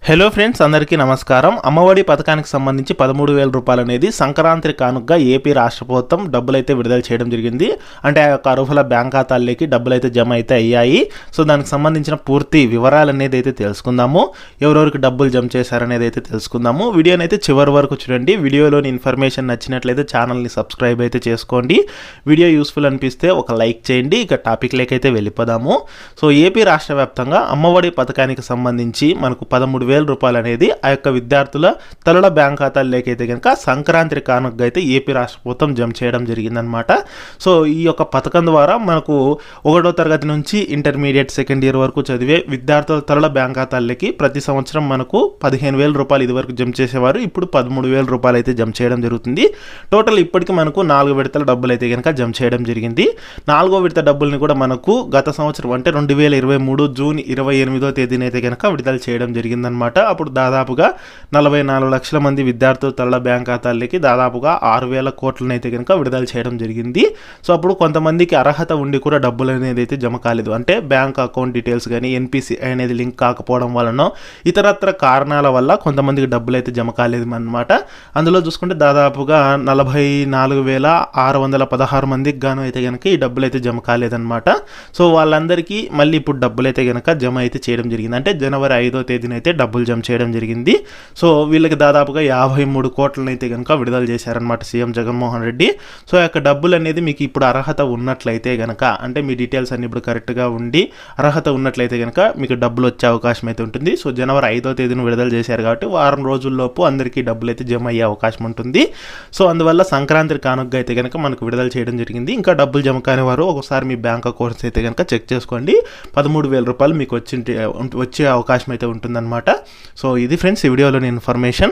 Hello friends, అందరికీ నమస్కారం. అమ్మఒడి పథకానికి సంబంధించి 13,000 రూపాయలు అనేది సంక్రాంతి కానుకగా ఏపీ రాష్ట్ర ప్రభుత్వం డబ్బులైతే విడుదల చేయడం జరిగింది. అంటే ఆ యొక్క అర్హుల బ్యాంక్ ఖాతాల్లోకి డబ్బులైతే జమ అయితే అయ్యాయి. సో దానికి సంబంధించిన పూర్తి వివరాలు అనేది అయితే తెలుసుకుందాము. ఎవరెవరికి డబ్బులు జమ చేశారనేది అయితే తెలుసుకుందాము. వీడియోని అయితే చివరి వరకు చూడండి. వీడియోలోని ఇన్ఫర్మేషన్ నచ్చినట్లయితే ఛానల్ని సబ్స్క్రైబ్ అయితే చేసుకోండి. వీడియో యూస్ఫుల్ అనిపిస్తే ఒక లైక్ చేయండి. ఇక టాపిక్లోకి అయితే వెళ్ళిపోదాము. సో ఏపీ రాష్ట్ర వ్యాప్తంగా అమ్మఒడి పథకానికి సంబంధించి మనకు 13,000 రూపాయలు అనేది ఆ యొక్క విద్యార్థుల తల్లుల బ్యాంక్ ఖాతాల్లోకి అయితే కనుక సంక్రాంతి కానుకగా అయితే ఏపీ రాష్ట్ర ప్రభుత్వం జమ చేయడం జరిగిందనమాట. సో ఈ యొక్క పథకం ద్వారా మనకు 1వ తరగతి నుంచి ఇంటర్మీడియట్ సెకండ్ ఇయర్ వరకు చదివే విద్యార్థుల తల్లుల బ్యాంక్ ఖాతాల్లోకి ప్రతి సంవత్సరం మనకు 15,000 రూపాయలు ఇదివరకు జమ చేసేవారు. ఇప్పుడు 13,000 రూపాయలు అయితే జమ చేయడం జరుగుతుంది. టోటల్ ఇప్పటికి మనకు 4 విడతల డబ్బులు అయితే కనుక జమ చేయడం జరిగింది. 4వ విడత డబ్బుల్ని కూడా మనకు గత సంవత్సరం అంటే 2023 జూన్ 28వ తేదీన అయితే కనుక విడుదల చేయడం జరిగిందనమాట. అప్పుడు దాదాపుగా 44 లక్షల మంది విద్యార్థుల తల్లుల బ్యాంక్ ఖాతాలకి దాదాపుగా 6,000 కోట్లను అయితే కనుక విడుదల చేయడం జరిగింది. సో అప్పుడు కొంతమందికి అర్హత ఉండి కూడా డబ్బులు అనేది అయితే జమ కాలేదు. అంటే బ్యాంక్ అకౌంట్ డీటెయిల్స్ కానీ ఎన్పిసి అనేది లింక్ కాకపోవడం వలన ఇతరత్ర కారణాల వల్ల కొంతమందికి డబ్బులు అయితే జమ కాలేదు అనమాట. అందులో చూసుకుంటే దాదాపుగా 44,616 మందికి గాను అయితే కనుక ఈ డబ్బులు అయితే జమ కాలేదన్నమాట. సో వాళ్ళందరికీ మళ్ళీ ఇప్పుడు డబ్బులు అయితే కనుక జమ అయితే చేయడం జరిగింది. అంటే జనవరి 5వ తేదీన అయితే డబ్బులు జమ చేయడం జరిగింది. సో వీళ్ళకి దాదాపుగా 53 కోట్లను అయితే కనుక విడుదల చేశారనమాట సీఎం జగన్మోహన్ రెడ్డి. సో ఆ యొక్క డబ్బులు అనేది మీకు ఇప్పుడు అర్హత ఉన్నట్లయితే కనుక, అంటే మీ డీటెయిల్స్ అన్ని ఇప్పుడు కరెక్ట్గా ఉండి అర్హత ఉన్నట్లయితే కనుక మీకు డబ్బులు వచ్చే అవకాశం అయితే ఉంటుంది. సో జనవరి 5వ తేదీన విడుదల చేశారు కాబట్టి వారం రోజుల్లోపు అందరికీ డబ్బులు అయితే జమ అయ్యే అవకాశం ఉంటుంది. సో అందువల్ల సంక్రాంతి కానుకగా అయితే కనుక మనకు విడుదల చేయడం జరిగింది. ఇంకా డబ్బులు జమ కాని వారు ఒకసారి మీ బ్యాంక్ అకౌంట్స్ అయితే కనుక చెక్ చేసుకోండి. 13,000 రూపాయలు మీకు వచ్చే అవకాశం అయితే ఉంటుందన్నమాట. సో ఇది ఫ్రెండ్స్ ఈ వీడియోలోని ఇన్ఫర్మేషన్.